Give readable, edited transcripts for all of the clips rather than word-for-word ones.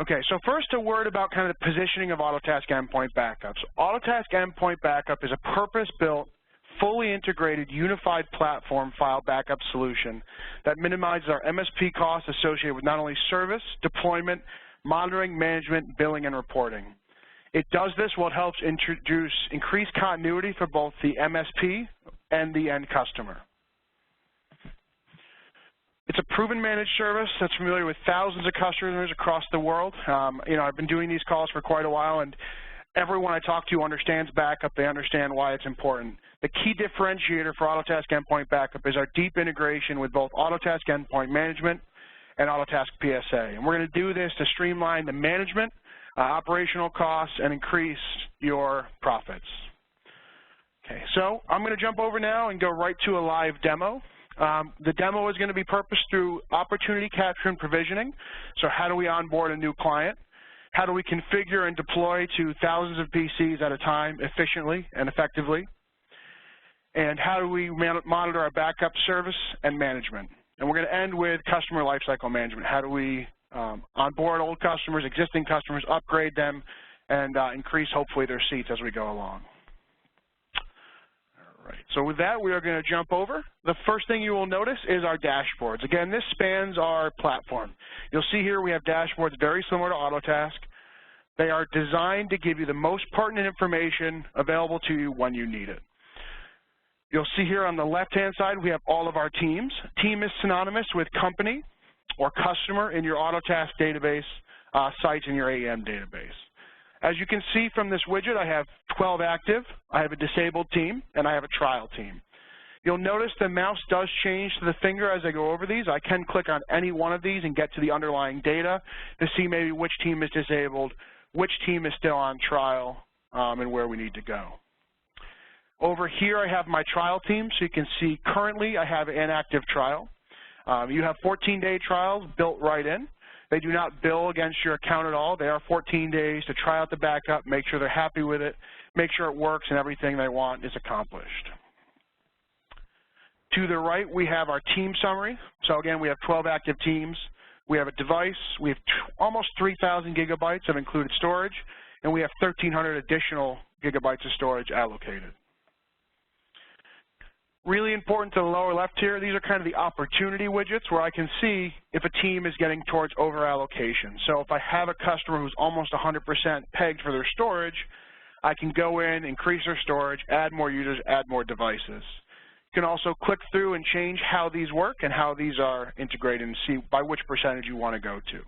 Okay, so first a word about kind of the positioning of Autotask Endpoint Backup. So Autotask Endpoint Backup is a purpose-built, fully integrated, unified platform file backup solution that minimizes our MSP costs associated with not only service, deployment, monitoring, management, billing, and reporting. It does this while it helps introduce increased continuity for both the MSP and the end customer. It's a proven managed service that's familiar with thousands of customers across the world. I've been doing these calls for quite a while, and everyone I talk to understands backup. They understand why it's important. The key differentiator for Autotask Endpoint Backup is our deep integration with both Autotask Endpoint Management and Autotask PSA. And we're going to do this to streamline the management, operational costs, and increase your profits. Okay, so I'm going to jump over now and go right to a live demo. The demo is going to be purposed through opportunity capture and provisioning. So how do we onboard a new client? How do we configure and deploy to thousands of PCs at a time efficiently and effectively? And how do we monitor our backup service and management? And we're going to end with customer lifecycle management. How do we onboard old customers, existing customers, upgrade them, and increase, hopefully, their seats as we go along. All right, so with that, we are going to jump over. The first thing you will notice is our dashboards. Again, this spans our platform. You'll see here we have dashboards very similar to Autotask. They are designed to give you the most pertinent information available to you when you need it. You'll see here on the left-hand side, we have all of our teams. Team is synonymous with company or customer in your Autotask database, sites in your AEM database. As you can see from this widget, I have 12 active, I have a disabled team, and I have a trial team. You'll notice the mouse does change to the finger as I go over these. I can click on any one of these and get to the underlying data to see maybe which team is disabled, which team is still on trial, and where we need to go. Over here, I have my trial team, so you can see currently I have an active trial. You have 14-day trials built right in. They do not bill against your account at all. They are 14 days to try out the backup, make sure they're happy with it, make sure it works, and everything they want is accomplished. To the right, we have our team summary. So again, we have 12 active teams. We have a device. We have almost 3,000 gigabytes of included storage, and we have 1,300 additional gigabytes of storage allocated. Really important to the lower left here, these are kind of the opportunity widgets where I can see if a team is getting towards over allocation. So if I have a customer who's almost 100% pegged for their storage, I can go in, increase their storage, add more users, add more devices. You can also click through and change how these work and how these are integrated and see by which percentage you want to go to.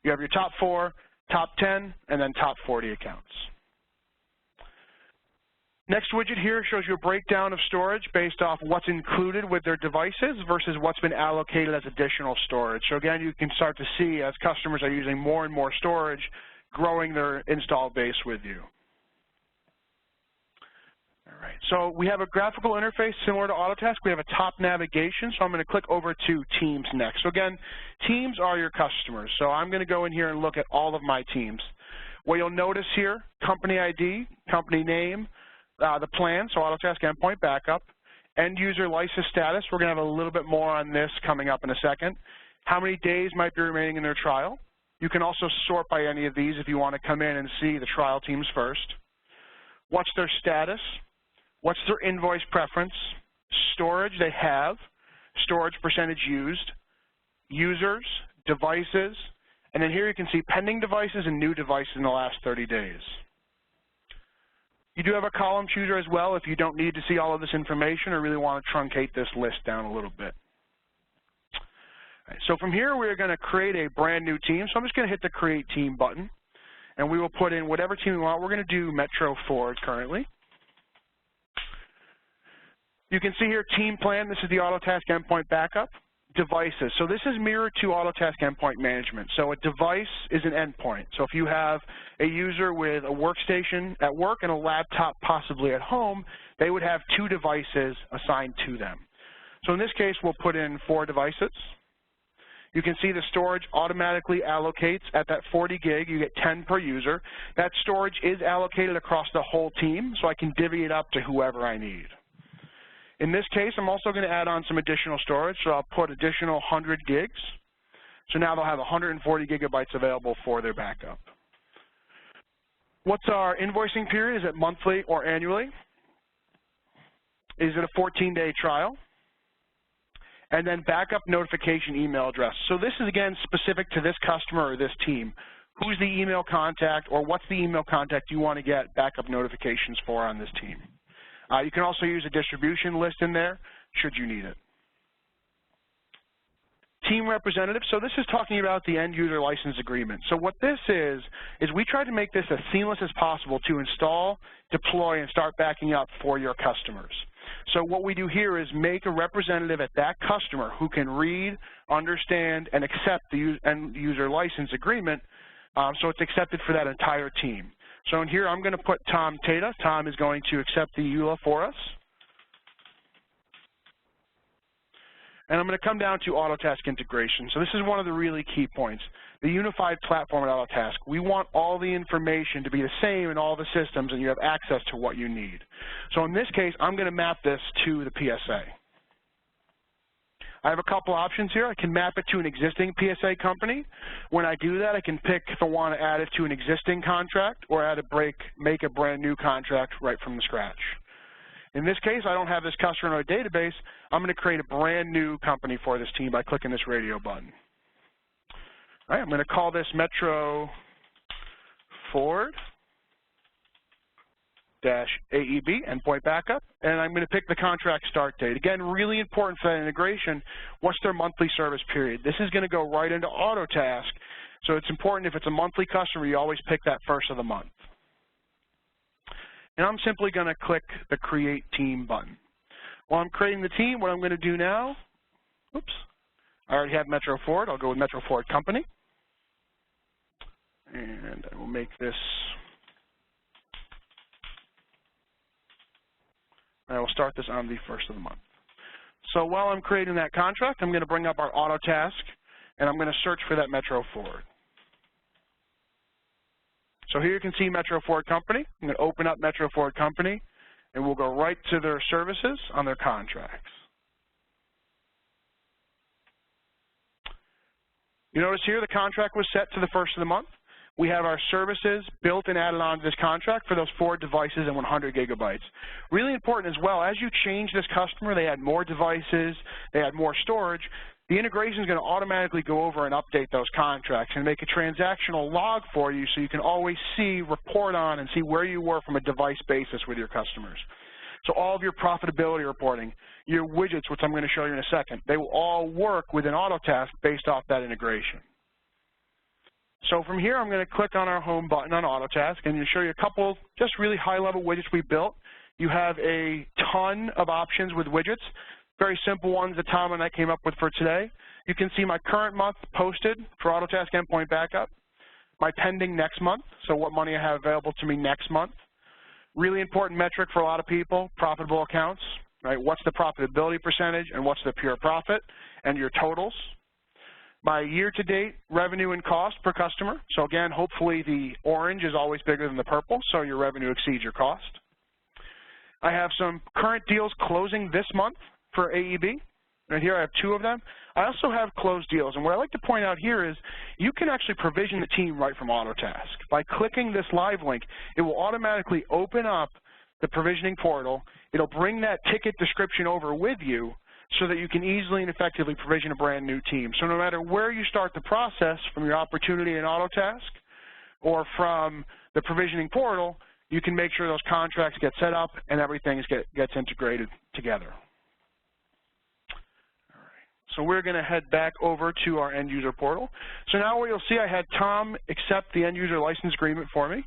You have your top 4, top 10, and then top 40 accounts. Next widget here shows you a breakdown of storage based off what's included with their devices versus what's been allocated as additional storage. So again, you can start to see as customers are using more and more storage, growing their install base with you. All right, so we have a graphical interface similar to Autotask. We have a top navigation, so I'm going to click over to Teams next. So again, teams are your customers. So I'm going to go in here and look at all of my teams. What you'll notice here, company ID, company name, the plan, so Autotask Endpoint Backup, end user license status. We're going to have a little bit more on this coming up in a second. How many days might be remaining in their trial? You can also sort by any of these if you want to come in and see the trial teams first. What's their status? What's their invoice preference? Storage they have, storage percentage used, users, devices, and then here you can see pending devices and new devices in the last 30 days. You do have a column chooser as well if you don't need to see all of this information or really want to truncate this list down a little bit. Right, so from here, we're going to create a brand new team. So I'm just going to hit the Create Team button, and we will put in whatever team we want. We're going to do Metro Ford currently. You can see here Team Plan. This is the Autotask Endpoint Backup. Devices. So this is mirrored to Autotask Endpoint Management. So a device is an endpoint. So if you have a user with a workstation at work and a laptop possibly at home, they would have 2 devices assigned to them. So in this case, we'll put in 4 devices. You can see the storage automatically allocates at that 40 gig. You get 10 per user. That storage is allocated across the whole team, so I can divvy it up to whoever I need. In this case, I'm also going to add on some additional storage, so I'll put additional 100 gigs. So now they'll have 140 gigabytes available for their backup. What's our invoicing period? Is it monthly or annually? Is it a 14-day trial? And then backup notification email address. So this is, again, specific to this customer or this team. Who's the email contact, or what's the email contact you want to get backup notifications for on this team? You can also use a distribution list in there should you need it. Team representative, so this is talking about the end user license agreement. So what this is we try to make this as seamless as possible to install, deploy, and start backing up for your customers. So what we do here is make a representative at that customer who can read, understand, and accept the end user license agreement, so it's accepted for that entire team. So in here, I'm going to put Tom Tata. Tom is going to accept the EULA for us. And I'm going to come down to Autotask integration. So this is one of the really key points. The unified platform at Autotask. We want all the information to be the same in all the systems, and you have access to what you need. So in this case, I'm going to map this to the PSA. I have a couple options here. I can map it to an existing PSA company. When I do that, I can pick if I want to add it to an existing contract or make a brand new contract right from the scratch. In this case, I don't have this customer in our database. I'm going to create a brand new company for this team by clicking this radio button. All right, I'm going to call this Metro Ford -AEB, Endpoint Backup, and I'm going to pick the contract start date. Again, really important for that integration, what's their monthly service period? This is going to go right into Autotask, so it's important if it's a monthly customer, you always pick that first of the month. And I'm simply going to click the Create Team button. While I'm creating the team, what I'm going to do now, I already have Metro Ford. I'll go with Metro Ford Company. And I will make this, I will start this on the first of the month. So while I'm creating that contract, I'm going to bring up our Autotask, and I'm going to search for that Metro Ford. So here you can see Metro Ford Company. I'm going to open up Metro Ford Company, and we'll go right to their services on their contracts. You notice here the contract was set to the first of the month. We have our services built and added on to this contract for those 4 devices and 100 gigabytes. Really important as well, as you change this customer, they add more devices, they add more storage, the integration is going to automatically go over and update those contracts and make a transactional log for you so you can always see, report on, and see where you were from a device basis with your customers. So all of your profitability reporting, your widgets, which I'm going to show you in a second, they will all work within Autotask based off that integration. So from here, I'm going to click on our home button on Autotask and show you a couple just really high-level widgets we built. You have a ton of options with widgets. Very simple ones that Tom and I came up with for today. You can see my current month posted for Autotask Endpoint Backup, my pending next month, so what money I have available to me next month. Really important metric for a lot of people, profitable accounts, right? What's the profitability percentage and what's the pure profit, and your totals. My year-to-date revenue and cost per customer. So again, hopefully the orange is always bigger than the purple, so your revenue exceeds your cost. I have some current deals closing this month for AEB. Right here I have 2 of them. I also have closed deals, and what I like to point out here is you can actually provision the team right from Autotask. By clicking this live link, it will automatically open up the provisioning portal. It'll bring that ticket description over with you so that you can easily and effectively provision a brand new team. So no matter where you start the process, from your opportunity in Autotask or from the provisioning portal, you can make sure those contracts get set up and everything gets integrated together. So we're going to head back over to our end user portal. So now what you'll see, I had Tom accept the end user license agreement for me.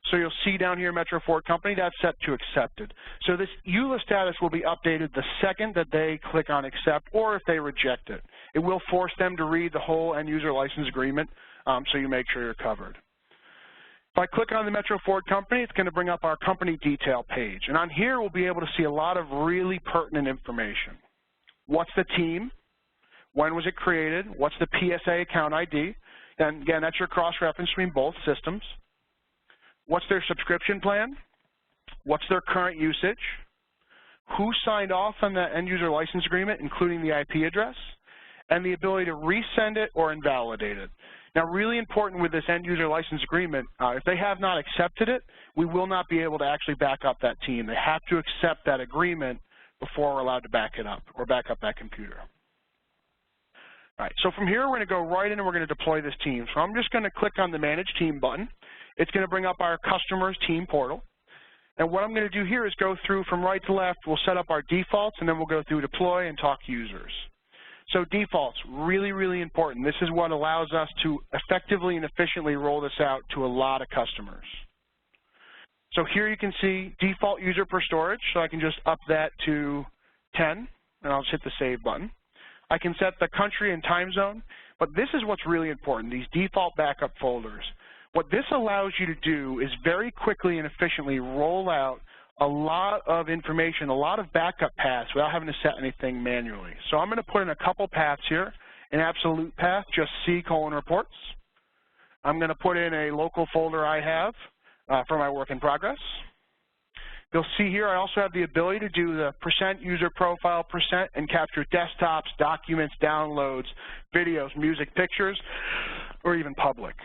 So you'll see down here Metro Ford Company, that's set to accepted. So this EULA status will be updated the second that they click on accept or if they reject it. It will force them to read the whole end user license agreement so you make sure you're covered. If I click on the Metro Ford Company, it's going to bring up our company detail page. And on here, we'll be able to see a lot of really pertinent information. What's the team? When was it created? What's the PSA account ID? And again, that's your cross-reference between both systems. What's their subscription plan? What's their current usage? Who signed off on that end user license agreement, including the IP address? and the ability to resend it or invalidate it. Now, really important with this end user license agreement, if they have not accepted it, we will not be able to actually back up that team. They have to accept that agreement before we're allowed to back it up or back up that computer. All right, so from here, we're going to go right in and we're going to deploy this team. So I'm just going to click on the Manage Team button. It's going to bring up our customer's team portal. And what I'm going to do here is go through from right to left. We'll set up our defaults, and then we'll go through deploy and talk users. So defaults, really, really important. This is what allows us to effectively and efficiently roll this out to a lot of customers. So here you can see default user per storage. So I can just up that to 10, and I'll just hit the Save button. I can set the country and time zone, but this is what's really important, these default backup folders. What this allows you to do is very quickly and efficiently roll out a lot of information, a lot of backup paths without having to set anything manually. So I'm going to put in a couple paths here. An absolute path, just C:reports. I'm going to put in a local folder I have for my work in progress. You'll see here I also have the ability to do the %user profile % and capture desktops, documents, downloads, videos, music, pictures, or even public.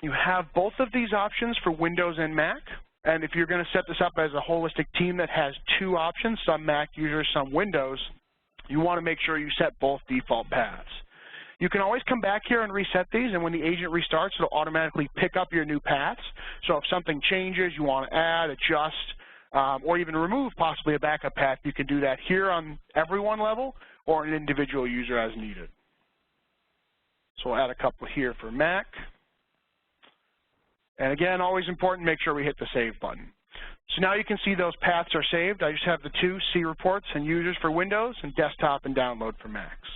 You have both of these options for Windows and Mac. And if you're going to set this up as a holistic team that has two options, some Mac users, some Windows, you want to make sure you set both default paths. You can always come back here and reset these, and when the agent restarts, it'll automatically pick up your new paths. So if something changes, you want to add, adjust, or even remove possibly a backup path, you can do that here on everyone level or an individual user as needed. So we'll add a couple here for Mac. And again, always important, make sure we hit the Save button. So now you can see those paths are saved. I just have the two C reports and users for Windows and desktop and download for Macs.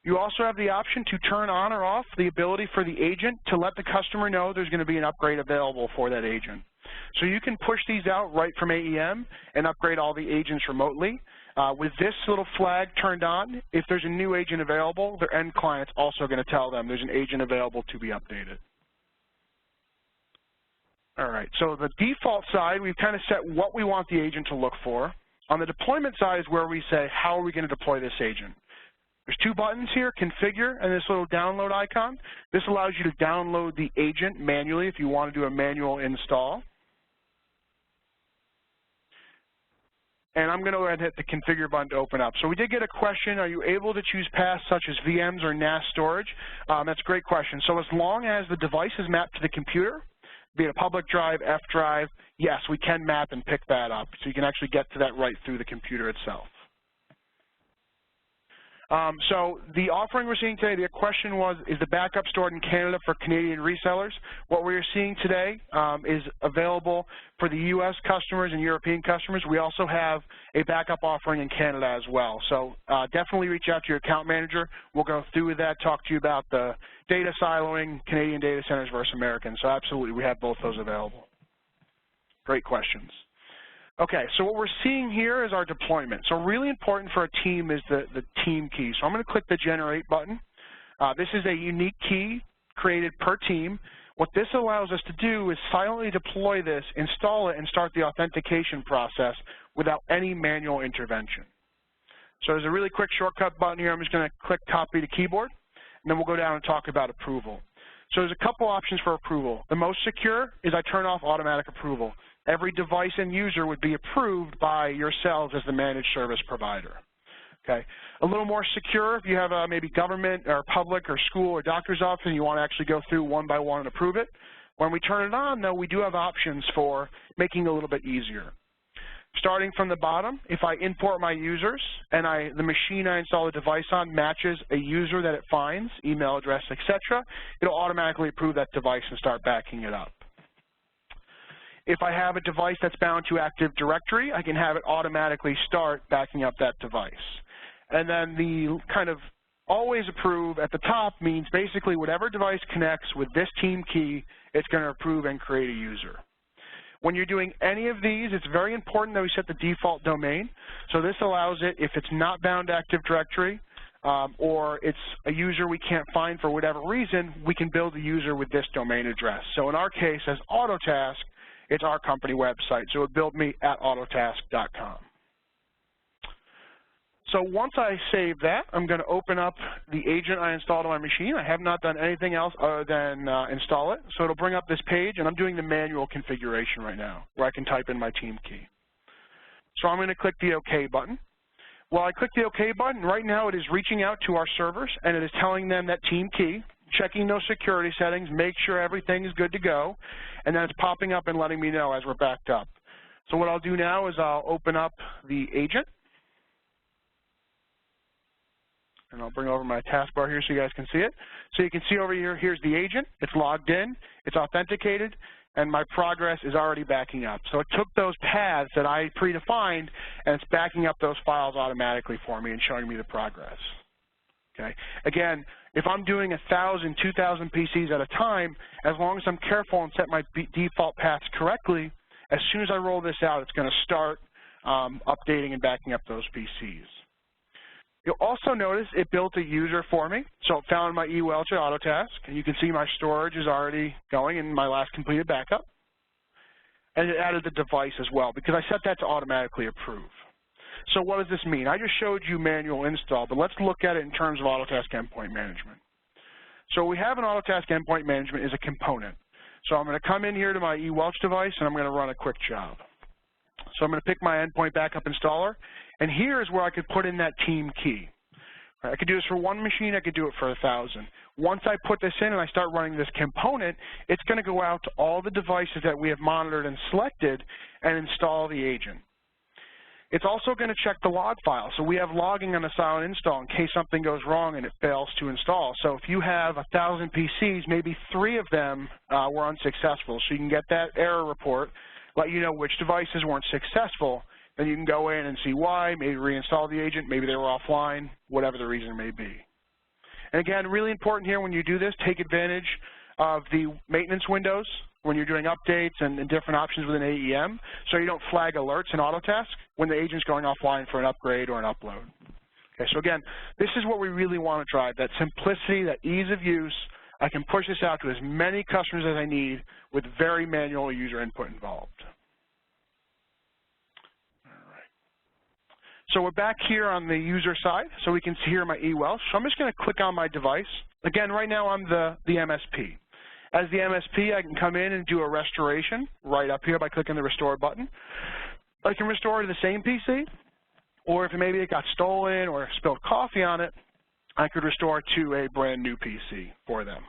You also have the option to turn on or off the ability for the agent to let the customer know there's going to be an upgrade available for that agent. So you can push these out right from AEM and upgrade all the agents remotely. With this little flag turned on, if there's a new agent available, their end client's also going to tell them there's an agent available to be updated. All right, so the default side, we've kind of set what we want the agent to look for. On the deployment side is where we say, how are we going to deploy this agent? There's two buttons here, configure and this little download icon. This allows you to download the agent manually if you want to do a manual install. And I'm going to go ahead and hit the configure button to open up. So we did get a question, are you able to choose paths such as VMs or NAS storage? That's a great question. So as long as the device is mapped to the computer, be it a public drive, F drive, yes, we can map and pick that up. So you can actually get to that right through the computer itself. So the offering we're seeing today, the question was, is the backup stored in Canada for Canadian resellers? What we're seeing today is available for the U.S. customers and European customers. We also have a backup offering in Canada as well. So definitely reach out to your account manager. We'll go through with that, talk to you about the data siloing, Canadian data centers versus American. So absolutely, we have both those available. Great questions. Okay, so what we're seeing here is our deployment. So really important for a team is the team key. So I'm going to click the Generate button. This is a unique key created per team. What this allows us to do is silently deploy this, install it, and start the authentication process without any manual intervention. So there's a really quick shortcut button here. I'm just going to click Copy to Keyboard, and then we'll go down and talk about approval. So there's a couple options for approval. The most secure is I turn off automatic approval. Every device and user would be approved by yourselves as the managed service provider. Okay. A little more secure if you have maybe government or public or school or doctor's office and you want to actually go through one by one and approve it. When we turn it on, though, we do have options for making it a little bit easier. Starting from the bottom, if I import my users and the machine I install the device on matches a user that it finds, email address, etc., it'll automatically approve that device and start backing it up. If I have a device that's bound to Active Directory, I can have it automatically start backing up that device. And then the kind of always approve at the top means basically whatever device connects with this team key, it's going to approve and create a user. When you're doing any of these, it's very important that we set the default domain. So this allows it, if it's not bound to Active Directory or it's a user we can't find for whatever reason, we can build a user with this domain address. So in our case, as Autotask, it's our company website, so it built me at autotask.com. So once I save that, I'm going to open up the agent I installed on my machine. I have not done anything else other than install it. So it'll bring up this page, and I'm doing the manual configuration right now, where I can type in my team key. So I'm going to click the OK button. While I click the OK button, right now it is reaching out to our servers, and it is telling them that team key, checking those security settings, make sure everything is good to go, and then it's popping up and letting me know as we're backed up. So what I'll do now is I'll open up the agent. And I'll bring over my taskbar here so you guys can see it. So you can see over here, here's the agent. It's logged in, it's authenticated, and my progress is already backing up. So it took those paths that I predefined, and it's backing up those files automatically for me and showing me the progress. Okay. Again, if I'm doing 1,000, 2,000 PCs at a time, as long as I'm careful and set my default paths correctly, as soon as I roll this out, it's going to start updating and backing up those PCs. You'll also notice it built a user for me. So it found my eWelch at Autotask, and you can see my storage is already going in my last completed backup. And it added the device as well, because I set that to automatically approve. So what does this mean? I just showed you manual install, but let's look at it in terms of Autotask Endpoint Management. So we have an Autotask Endpoint Management is a component. So I'm going to come in here to my eWelch device, and I'm going to run a quick job. So I'm going to pick my Endpoint Backup installer, and here is where I could put in that team key. I could do this for one machine, I could do it for 1,000. Once I put this in and I start running this component, it's going to go out to all the devices that we have monitored and selected and install the agent. It's also going to check the log file. So we have logging on the silent install in case something goes wrong and it fails to install. So if you have 1,000 PCs, maybe 3 of them were unsuccessful. So you can get that error report, let you know which devices weren't successful, then you can go in and see why, maybe reinstall the agent, maybe they were offline, whatever the reason may be. And again, really important here when you do this, take advantage of the maintenance windows when you're doing updates and different options within AEM, so you don't flag alerts in Autotask when the agent's going offline for an upgrade or an upload. Okay, so again, this is what we really want to drive, that simplicity, that ease of use. I can push this out to as many customers as I need with very manual user input involved. All right. So we're back here on the user side, so we can see here my eWelch. So I'm just going to click on my device. Again, right now I'm the MSP. As the MSP, I can come in and do a restoration right up here by clicking the Restore button. I can restore to the same PC, or if maybe it got stolen or spilled coffee on it, I could restore to a brand new PC for them.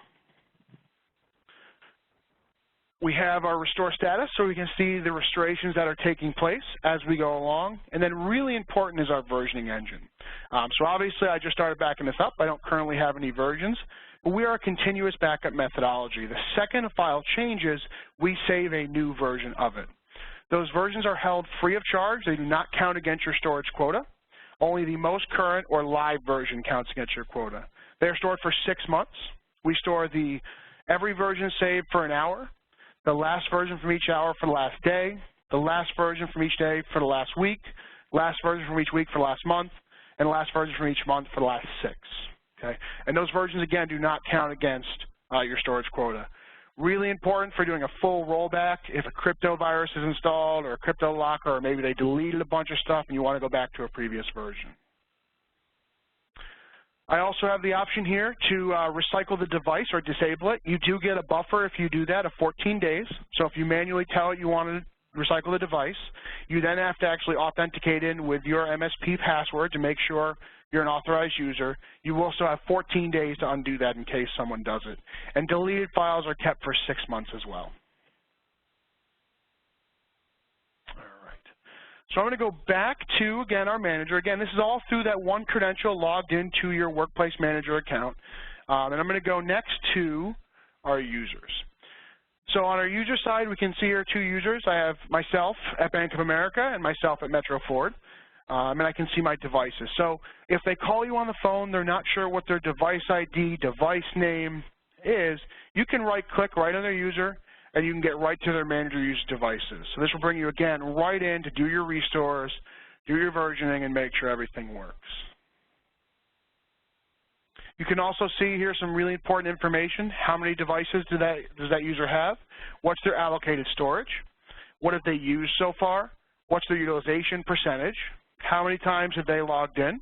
We have our restore status, so we can see the restorations that are taking place as we go along. And then really important is our versioning engine. So obviously I just started backing this up. I don't currently have any versions, but we are a continuous backup methodology. The second a file changes, we save a new version of it. Those versions are held free of charge. They do not count against your storage quota. Only the most current or live version counts against your quota. They are stored for 6 months. We store every version saved for an hour, the last version from each hour for the last day, the last version from each day for the last week, last version from each week for the last month, and the last version from each month for the last 6. Okay? And those versions, again, do not count against your storage quota. Really important for doing a full rollback if a crypto virus is installed or a crypto locker, or maybe they deleted a bunch of stuff and you want to go back to a previous version. I also have the option here to recycle the device or disable it. You do get a buffer if you do that of 14 days. So if you manually tell it you want to recycle the device, you then have to actually authenticate in with your MSP password to make sure you're an authorized user. You will also have 14 days to undo that in case someone does it. And deleted files are kept for 6 months as well. All right. So I'm going to go back to, again, our manager. Again, this is all through that one credential logged into your Workplace Manager account. And I'm going to go next to our users. So on our user side, we can see here 2 users. I have myself at Bank of America and myself at Metro Ford. And I can see my devices. So if they call you on the phone, they're not sure what their device ID, device name is, you can right-click right on their user, and you can get right to their manager user devices. So this will bring you, again, right in to do your restores, do your versioning, and make sure everything works. You can also see here some really important information. How many devices does that user have? What's their allocated storage? What have they used so far? What's their utilization percentage? How many times have they logged in?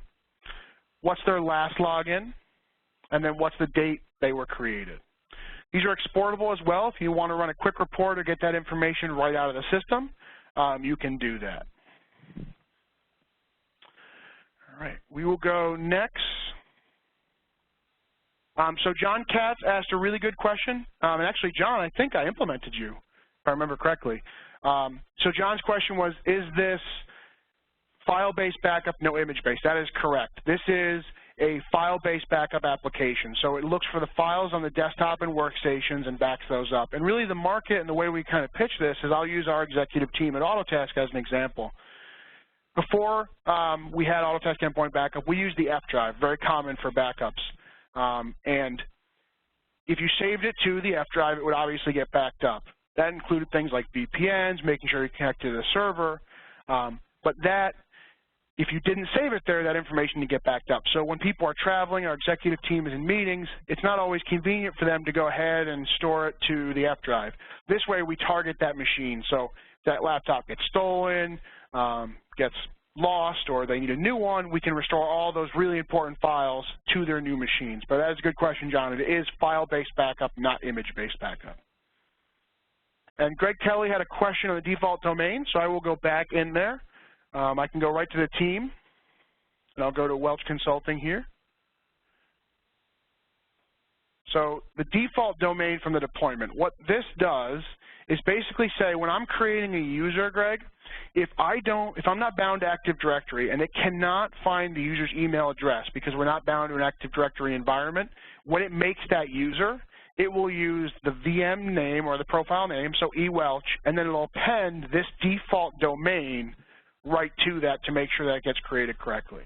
what's their last login, and then what's the date they were created. These are exportable as well. If you want to run a quick report or get that information right out of the system, you can do that. All right, we will go next. So John Katz asked a really good question. And actually, John, I think I implemented you, if I remember correctly. So John's question was, is this file-based backup, no image-based? That is correct. This is a file-based backup application. So it looks for the files on the desktop and workstations and backs those up. And really the market and the way we kind of pitch this is I'll use our executive team at Autotask as an example. Before we had Autotask Endpoint Backup, we used the F drive, very common for backups. And if you saved it to the F drive, it would obviously get backed up. That included things like VPNs, making sure you connected to the server. But that, if you didn't save it there, that information would get backed up. So when people are traveling, our executive team is in meetings, it's not always convenient for them to go ahead and store it to the F drive. This way we target that machine. So if that laptop gets stolen, gets lost, or they need a new one, we can restore all those really important files to their new machines. But that is a good question, John. It is file-based backup, not image-based backup. And Greg Kelly had a question on the default domain, so I will go back in there. I can go right to the team, and I'll go to Welch Consulting here. So the default domain from the deployment, what this does is basically say when I'm creating a user, Greg, if I'm not bound to Active Directory and it cannot find the user's email address because we're not bound to an Active Directory environment, when it makes that user, it will use the VM name or the profile name, so eWelch, and then it'll append this default domain right to that to make sure that it gets created correctly.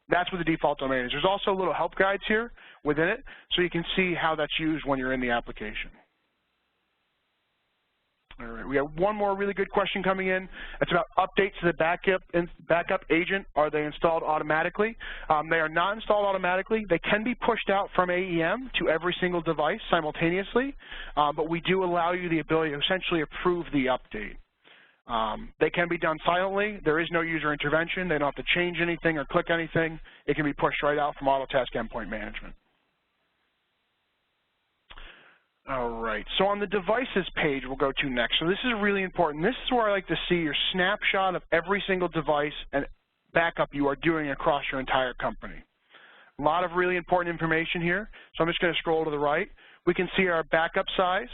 That's what the default domain is. There's also little help guides here within it, so you can see how that's used when you're in the application. All right, we have one more really good question coming in. It's about updates to the backup agent. Are they installed automatically? They are not installed automatically. They can be pushed out from AEM to every single device simultaneously, but we do allow you the ability to essentially approve the update. They can be done silently. There is no user intervention. They don't have to change anything or click anything. It can be pushed right out from Autotask Endpoint Management. All right, so on the devices page we'll go to next. So this is really important. This is where I like to see your snapshot of every single device and backup you are doing across your entire company. A lot of really important information here. So I'm just going to scroll to the right. We can see our backup size,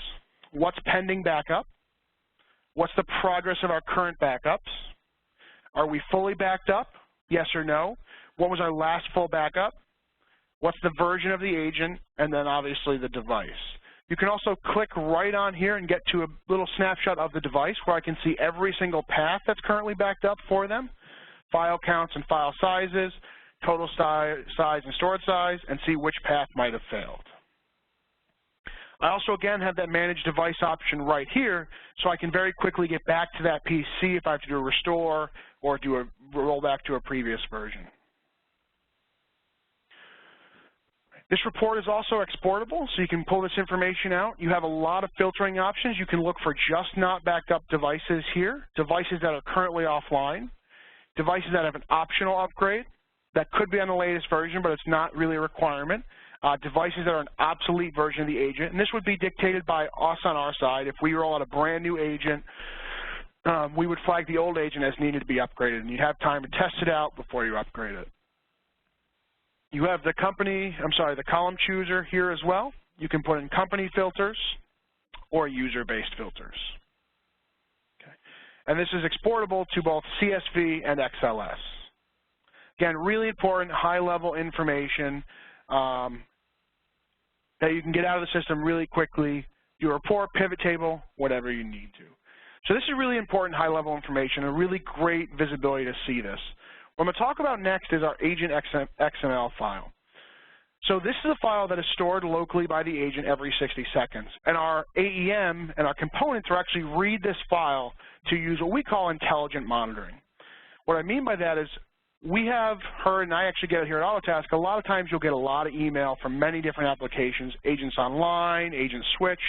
what's pending backup, what's the progress of our current backups, are we fully backed up, yes or no, what was our last full backup, what's the version of the agent, and then obviously the device. You can also click right on here and get to a little snapshot of the device where I can see every single path that's currently backed up for them, file counts and file sizes, total size and storage size, and see which path might have failed. I also, again, have that Manage Device option right here, so I can very quickly get back to that PC if I have to do a restore or do a roll back to a previous version. This report is also exportable, so you can pull this information out. You have a lot of filtering options. You can look for just not backed up devices here, devices that are currently offline, devices that have an optional upgrade that could be on the latest version, but it's not really a requirement, devices that are an obsolete version of the agent, and this would be dictated by us on our side. If we roll out a brand new agent, we would flag the old agent as needed to be upgraded, and you have time to test it out before you upgrade it. You have the the column chooser here as well. You can put in company filters or user-based filters. Okay. And this is exportable to both CSV and XLS. Again, really important high-level information that you can get out of the system really quickly, your report, pivot table, whatever you need to. So this is really important high-level information, a really great visibility to see this. What I'm going to talk about next is our agent XML file. So this is a file that is stored locally by the agent every 60 seconds. And our AEM and our components are actually read this file to use what we call intelligent monitoring. What I mean by that is we have heard, and I actually get it here at Autotask, a lot of times you'll get a lot of email from many different applications, agents online, agents switched,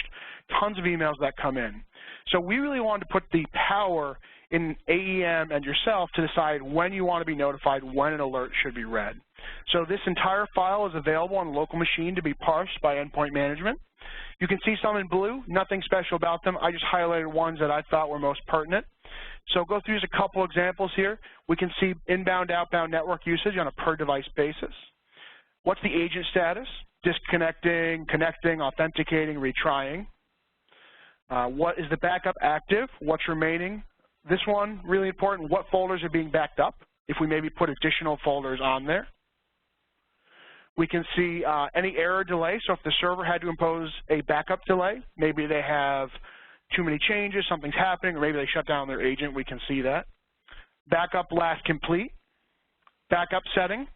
tons of emails that come in. So we really wanted to put the power in AEM and yourself to decide when you want to be notified, when an alert should be read. So this entire file is available on a local machine to be parsed by endpoint management. You can see some in blue, nothing special about them. I just highlighted ones that I thought were most pertinent. So go through a couple examples here. We can see inbound, outbound network usage on a per device basis. What's the agent status? Disconnecting, connecting, authenticating, retrying. What is the backup active? What's remaining? This one, really important, what folders are being backed up, if we maybe put additional folders on there. We can see any error delay, so if the server had to impose a backup delay, maybe they have too many changes, something's happening, or maybe they shut down their agent, we can see that. Backup last complete, backup setting.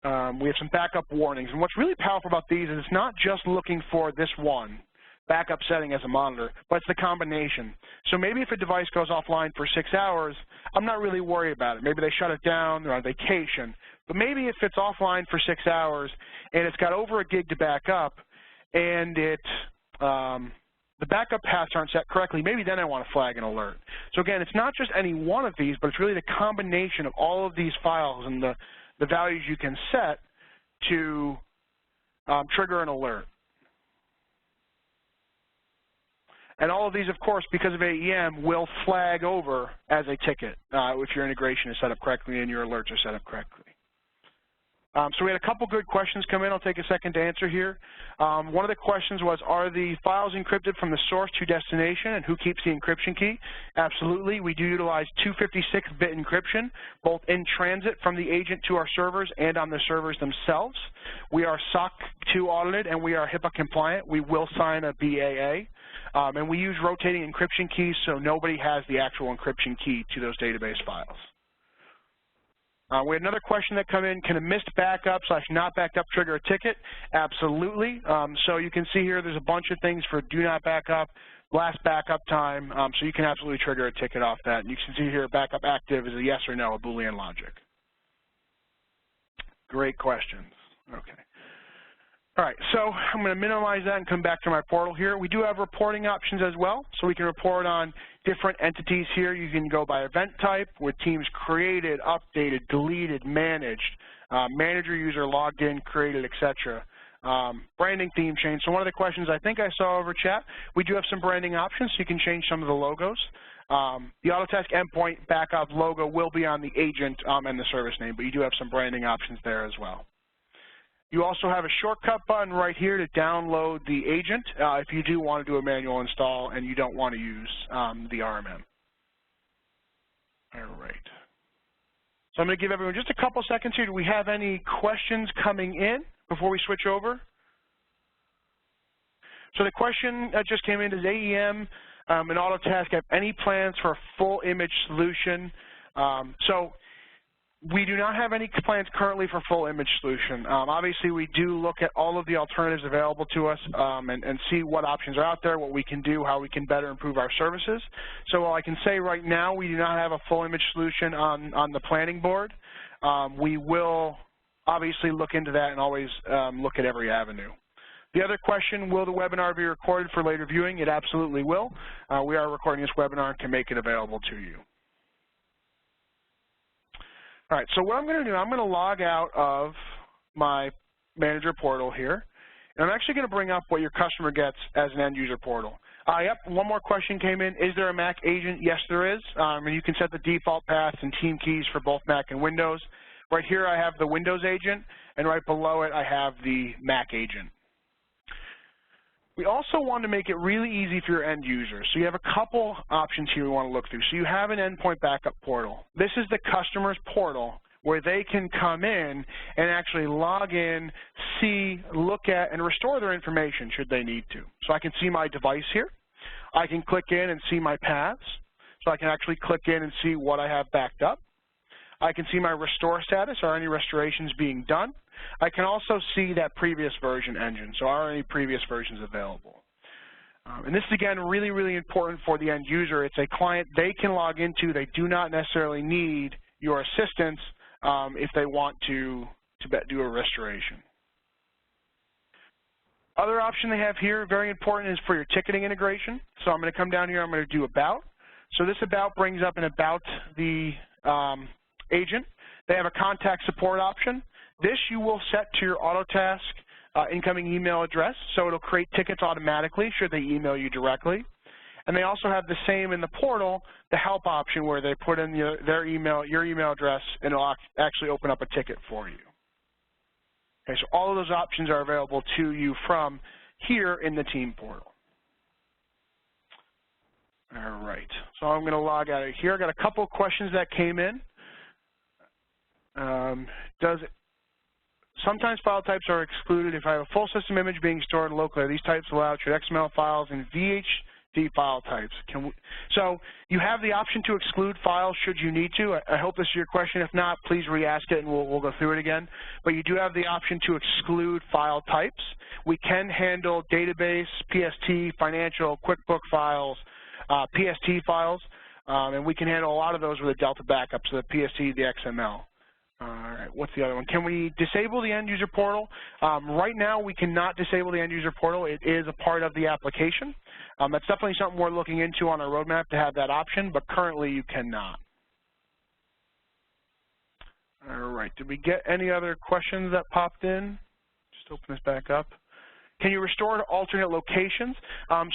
We have some backup warnings, and what's really powerful about these is it's not just looking for this one, backup setting as a monitor, but it's the combination. So maybe if a device goes offline for 6 hours, I'm not really worried about it. Maybe they shut it down, they're on vacation. But maybe if it's offline for 6 hours and it's got over a gig to back up and the backup paths aren't set correctly, maybe then I want to flag an alert. So again, it's not just any one of these, but it's really the combination of all of these files and the values you can set to trigger an alert. And all of these, of course, because of AEM, will flag over as a ticket if your integration is set up correctly and your alerts are set up correctly. So we had a couple good questions come in. I'll take a second to answer here. One of the questions was, are the files encrypted from the source to destination, and who keeps the encryption key? Absolutely. We do utilize 256-bit encryption, both in transit from the agent to our servers and on the servers themselves. We are SOC 2 audited, and we are HIPAA compliant. We will sign a BAA. And we use rotating encryption keys, so nobody has the actual encryption key to those database files. We had another question that come in, can a missed backup / not backed up trigger a ticket? Absolutely. So you can see here there's a bunch of things for do not back up, last backup time, so you can absolutely trigger a ticket off that. And you can see here backup active is a yes or no, a Boolean logic. Great questions. Okay. All right, so I'm going to minimize that and come back to my portal here. We do have reporting options as well, so we can report on different entities here. You can go by event type, with teams created, updated, deleted, managed, manager, user, logged in, created, etc. Branding, theme change. So one of the questions I think I saw over chat, we do have some branding options, so you can change some of the logos. The Autotask Endpoint Backup logo will be on the agent and the service name, but you do have some branding options there as well. You also have a shortcut button right here to download the agent if you do want to do a manual install and you don't want to use the RMM. All right. So I'm going to give everyone just a couple seconds here. Do we have any questions coming in before we switch over? So the question that just came in is AEM and Autotask have any plans for a full image solution? So we do not have any plans currently for full image solution. Obviously, we do look at all of the alternatives available to us and see what options are out there, what we can do, how we can better improve our services. So while I can say right now we do not have a full image solution on the planning board, we will obviously look into that and always look at every avenue. The other question, will the webinar be recorded for later viewing? It absolutely will. We are recording this webinar and can make it available to you. All right, so what I'm going to do, I'm going to log out of my manager portal here, and I'm actually going to bring up what your customer gets as an end user portal. Yep, one more question came in. Is there a Mac agent? Yes, there is. And you can set the default paths and team keys for both Mac and Windows. Right here I have the Windows agent, and right below it I have the Mac agent. We also want to make it really easy for your end users. So you have a couple options here we want to look through. So you have an endpoint backup portal. This is the customer's portal where they can come in and actually log in, see, look at, and restore their information should they need to. So I can see my device here. I can click in and see my paths. So I can actually click in and see what I have backed up. I can see my restore status, are any restorations being done. I can also see that previous version engine, so are any previous versions available. And this is, again, really, really important for the end user. It's a client they can log into. They do not necessarily need your assistance if they want to do a restoration. Other option they have here, very important, is for your ticketing integration. So I'm going to come down here, I'm going to do About. So this About brings up an About the agent. They have a contact support option. This you will set to your Autotask incoming email address, so it'll create tickets automatically should they email you directly. And they also have the same in the portal, the help option, where they put in your email address, and it'll actually open up a ticket for you. Okay, so all of those options are available to you from here in the team portal. All right, so I'm going to log out of here. I got a couple of questions that came in. Sometimes file types are excluded if I have a full system image being stored locally. Are these types allowed? Should XML files and VHD file types? So you have the option to exclude files should you need to. I hope this is your question. If not, please re-ask it and we'll go through it again. But you do have the option to exclude file types. We can handle database, PST, financial, QuickBook files, PST files, and we can handle a lot of those with a Delta backup, so the PST, the XML. All right, what's the other one? Can we disable the end user portal? Right now, we cannot disable the end user portal. It is a part of the application. That's definitely something we're looking into on our roadmap to have that option, but currently you cannot. All right, did we get any other questions that popped in? Just open this back up. Can you restore to alternate locations?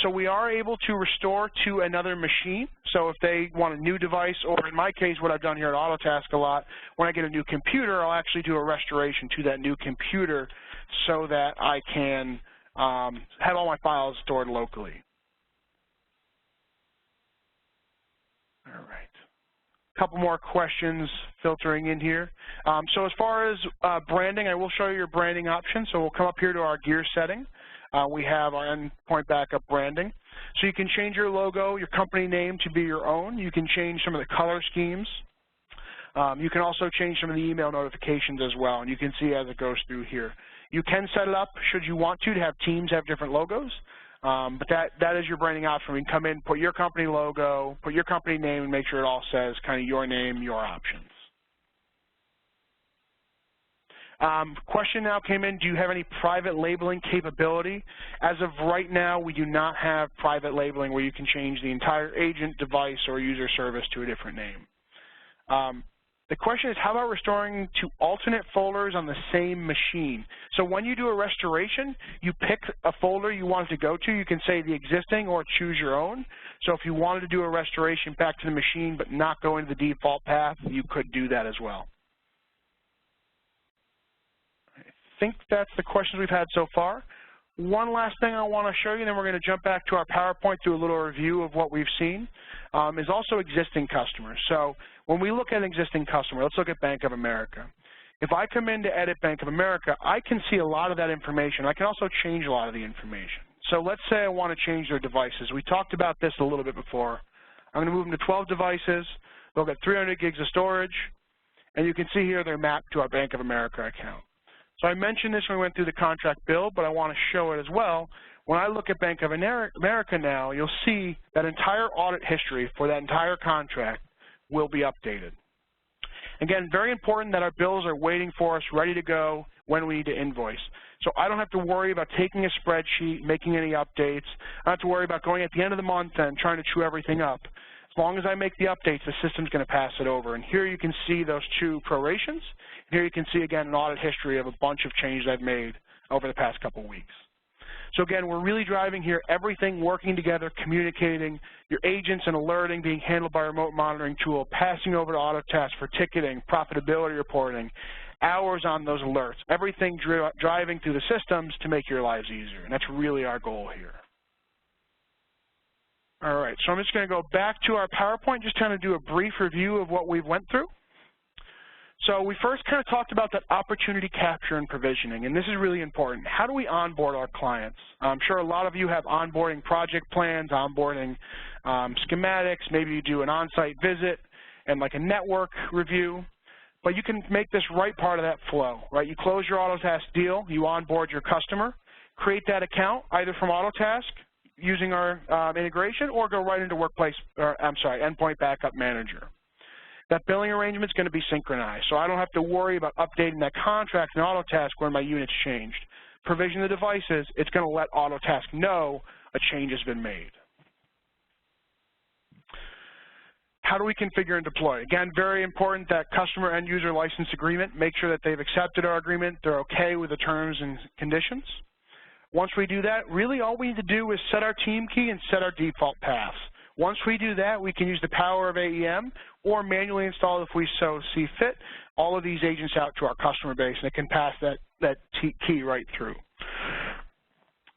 So we are able to restore to another machine. So if they want a new device, or in my case, what I've done here at Autotask a lot, when I get a new computer, I'll actually do a restoration to that new computer so that I can have all my files stored locally. All right. A couple more questions filtering in here. So as far as branding, I will show you your branding option. So we'll come up here to our gear setting. We have our endpoint backup branding. So you can change your logo, your company name to be your own. You can change some of the color schemes. You can also change some of the email notifications as well, and you can see as it goes through here. You can set it up, should you want to have teams have different logos. But that is your branding option. We can come in, put your company logo, put your company name, and make sure it all says kind of your name, your options. Question now came in, do you have any private labeling capability? As of right now, we do not have private labeling where you can change the entire agent, device, or user service to a different name. The question is, how about restoring to alternate folders on the same machine? So when you do a restoration, you pick a folder you want it to go to. You can say the existing or choose your own. So if you wanted to do a restoration back to the machine but not go into the default path, you could do that as well. I think that's the questions we've had so far. One last thing I want to show you, then we're going to jump back to our PowerPoint, do a little review of what we've seen, is also existing customers. So when we look at an existing customer, let's look at Bank of America. If I come in to edit Bank of America, I can see a lot of that information. I can also change a lot of the information. So let's say I want to change their devices. We talked about this a little bit before. I'm going to move them to 12 devices. They'll get 300 gigs of storage. And you can see here they're mapped to our Bank of America account. So I mentioned this when we went through the contract build, but I want to show it as well. When I look at Bank of America now, you'll see that entire audit history for that entire contract will be updated. Again, very important that our bills are waiting for us, ready to go when we need to invoice. So I don't have to worry about taking a spreadsheet, making any updates. I don't have to worry about going at the end of the month and trying to chew everything up. As long as I make the updates, the system's going to pass it over. And here you can see those two prorations. Here you can see, again, an audit history of a bunch of changes I've made over the past couple weeks. So again, we're really driving here everything working together, communicating, your agents and alerting being handled by a remote monitoring tool, passing over to Autotask for ticketing, profitability reporting, hours on those alerts, everything driving through the systems to make your lives easier. And that's really our goal here. All right, so I'm just going to go back to our PowerPoint, just kind of do a brief review of what we've went through. So we first kind of talked about that opportunity capture and provisioning, and this is really important. How do we onboard our clients? I'm sure a lot of you have onboarding project plans, onboarding schematics, maybe you do an on-site visit and like a network review, but you can make this right part of that flow, right? You close your Autotask deal, you onboard your customer, create that account either from Autotask using our integration or go right into Endpoint Backup Manager. That billing arrangement is going to be synchronized, so I don't have to worry about updating that contract in Autotask when my unit's changed. Provision the devices, it's going to let Autotask know a change has been made. How do we configure and deploy? Again, very important that customer end user license agreement. Make sure that they've accepted our agreement, they're okay with the terms and conditions. Once we do that, really all we need to do is set our team key and set our default paths. Once we do that, we can use the power of AEM or manually install, if we so see fit, all of these agents out to our customer base, and it can pass that key right through.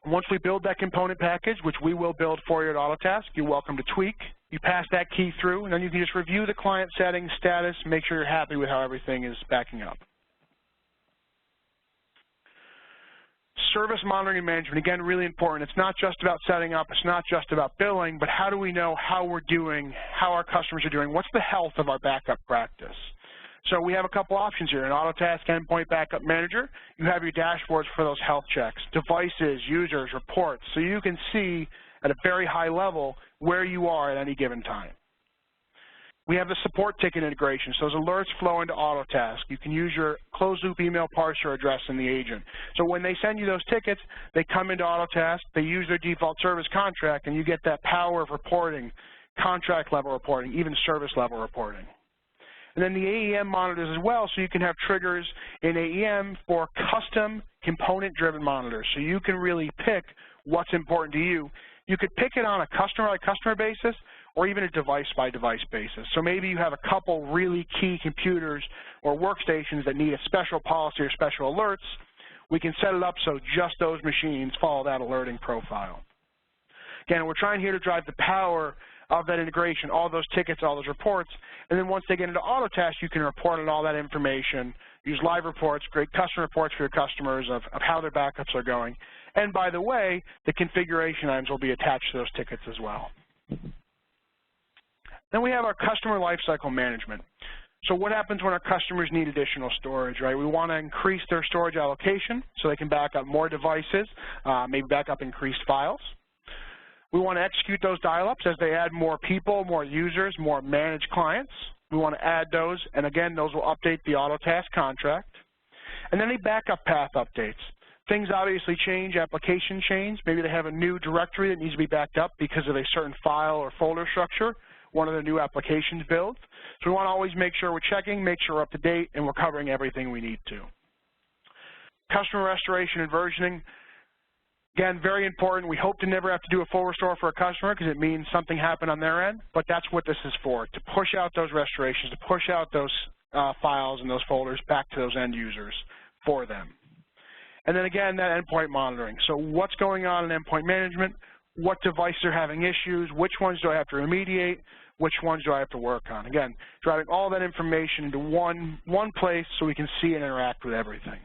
Once we build that component package, which we will build for you at Autotask, you're welcome to tweak. You pass that key through, and then you can just review the client settings, status, make sure you're happy with how everything is backing up. Service monitoring and management, again, really important. It's not just about setting up, it's not just about billing, but how do we know how we're doing, how our customers are doing, what's the health of our backup practice? So we have a couple options here. In Autotask Endpoint Backup Manager, you have your dashboards for those health checks, devices, users, reports, so you can see at a very high level where you are at any given time. We have the support ticket integration, so those alerts flow into Autotask. You can use your closed-loop email parser address in the agent. So when they send you those tickets, they come into Autotask, they use their default service contract, and you get that power of reporting, contract-level reporting, even service-level reporting. And then the AEM monitors as well, so you can have triggers in AEM for custom component-driven monitors. So you can really pick what's important to you. You could pick it on a customer-by-customer basis or even a device-by-device basis. So maybe you have a couple really key computers or workstations that need a special policy or special alerts. We can set it up so just those machines follow that alerting profile. Again, we're trying here to drive the power of that integration, all those tickets, all those reports, and then once they get into Autotask, you can report on all that information, use live reports, create custom reports for your customers of how their backups are going. And by the way, the configuration items will be attached to those tickets as well. Then we have our customer lifecycle management. So what happens when our customers need additional storage, right? We want to increase their storage allocation so they can back up more devices, maybe back up increased files. We want to execute those dial-ups as they add more people, more users, more managed clients. We want to add those, and again, those will update the Autotask contract. And then the backup path updates. Things obviously change, application change. Maybe they have a new directory that needs to be backed up because of a certain file or folder structure, one of the new applications builds. So we want to always make sure we're checking, make sure we're up to date, and we're covering everything we need to. Customer restoration and versioning. Again, very important. We hope to never have to do a full restore for a customer because it means something happened on their end, but that's what this is for, to push out those restorations, to push out those files and those folders back to those end users for them. And then again, that endpoint monitoring. So what's going on in endpoint management? What devices are having issues? Which ones do I have to remediate? Which ones do I have to work on? Again, driving all that information into one place so we can see and interact with everything.